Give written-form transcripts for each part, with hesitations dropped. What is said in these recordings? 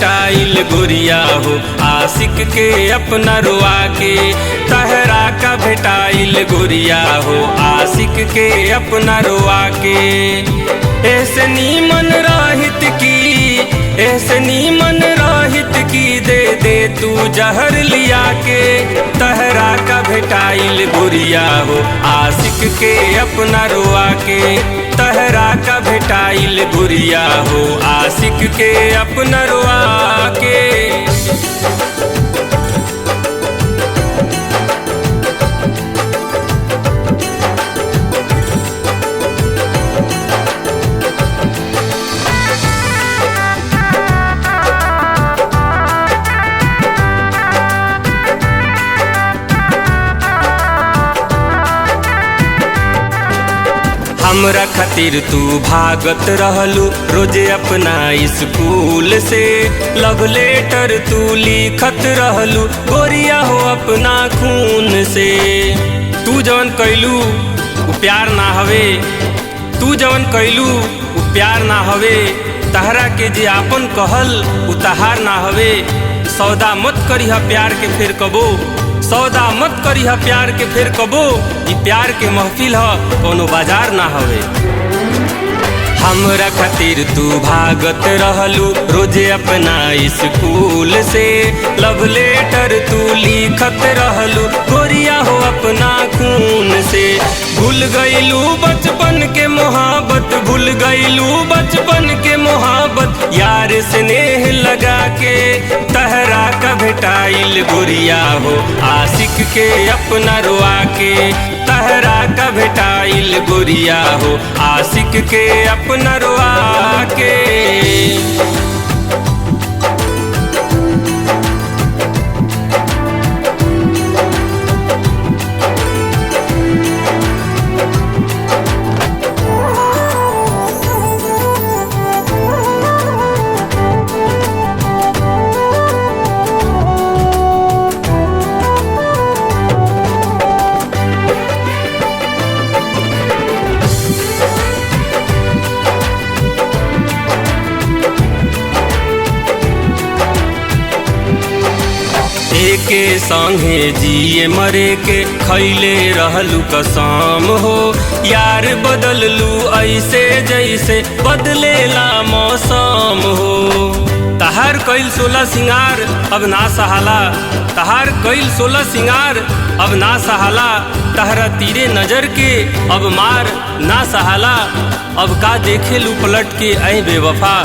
भेटाइल गोरिया हो आशिक के अपना रुआ के, तहरा का भेटाइल गोरिया हो आशिक के अपना रुआ के। ऐसे नीमन राहित की, ऐसे नीमन राहित की दे दे तू जहर लिया के, तहरा का भेटाइल गोरिया हो आशिक के अपना रुआ के, तहरा का भेटाइल गोरिया हो आशिक के अपना रुआ के। हमरा खातिर तू भागत रहलू रोजे अपना स्कूल से, लव लेटर तू लिखत रहलू गोरिया हो अपना खून से। तू जवन कैलू वो प्यार ना हवे, तू जवन कैलू वो प्यार ना हवे, तहरा के जे आपन कहल वो तहार ना हवे। सौदा मत करिहा प्यार के फिर कबो, सौदा मत करिहा प्यार के फिर कबो, ई प्यार के महफिल ह कोनो बाजार ना हवे। हमरा खातिर तू भागत रहलू रोजे अपना स्कूल से, लव लेटर तू लिखत रहलू गोरिया हो अपना खून से। भूल गईलू बचपन के मोहब्बत, भूल गईलू बचपन के मोहब्बत, यार स्नेह लगा के, तहरा का भेटाइल गोरिया हो आशिक के अपना रुआ के, तहरा का भेटाइल गोरिया हो आशिक के अपना रुआ के। के संगे जिए मरे के खैले रहलू कसम हो, यार बदललू ऐसे जैसे बदलेला मौसम हो। तहार कइल 16 सिंगार अब ना सहाला, तहार कइल 16 सिंगार अब ना सहाला, तहरा तीरे नजर के अब मार ना सहाला। अब का देखेलू पलट के ऐ बेवफा,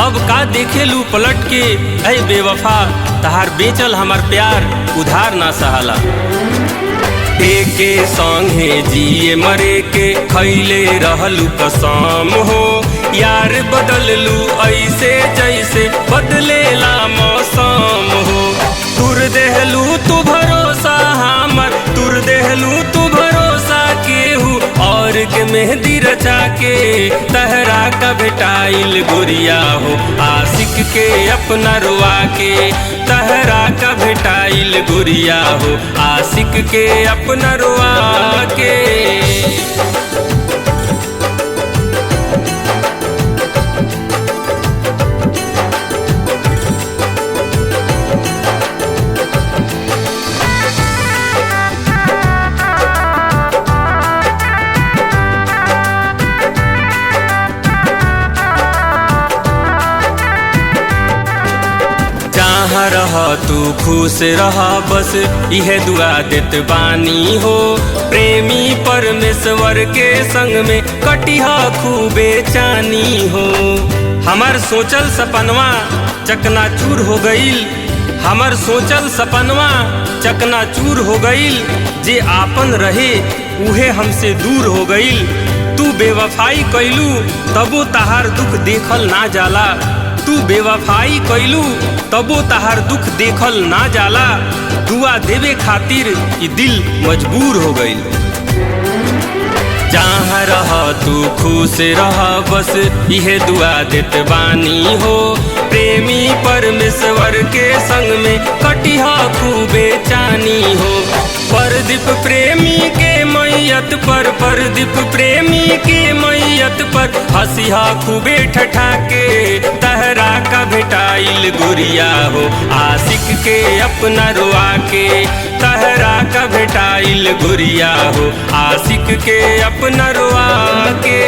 अब का देखेलू पलट के ऐ बेवफा, तहार बेचल हमार प्यार उधार ना सहाला। के संगे जिए मरे के खैले रहलू कसम हो, यार बदललू ऐसे जैसे बदलेला मौसम हो। तुर देहलू तू भरोसा हमर, तुर देहलू तू भरोसा केहू और के मेहंदी रचा के, तहरा का भेटाइल गोरिया हो आशिक के अपना रुआ के, तहरा का भेटाइल गोरिया हो आशिक के अपना रुआ के। रह तू खुश रह बस इहे दुआ देत बानी हो, प्रेमी परमेश्वर के संग में कटिहा खूबे चानी हो। हमार सोचल सपनवा चकनाचूर हो गईल, हमार सोचल सपनवा चकनाचूर हो गईल, जे आपन रहे उहे हमसे दूर हो गईल। तू बेवफाई कैलू तबो तहार दुख देखल ना जाला, तू बेवफाई कैलू तबो तहार दुख देखल ना जाला। दुआ देवे खातिर ई दिल मजबूर हो गईल। जहाँ रह तू खुश रह बस इहे दुआ देत बानी हो, प्रेमी परमेश्वर के संग में कटिहा खूबे चानी हो। परदीप प्रेमी के मैयत पर, परदीप प्रेमी के मैयत पर हंसिहा खूबे ठठा के, तहरा तहरा का भेटाइल गुरिया हो, आशिक के अपना रुआ के। तहरा का भेटाइल गुरिया हो, आशिक के अपना रुआ के।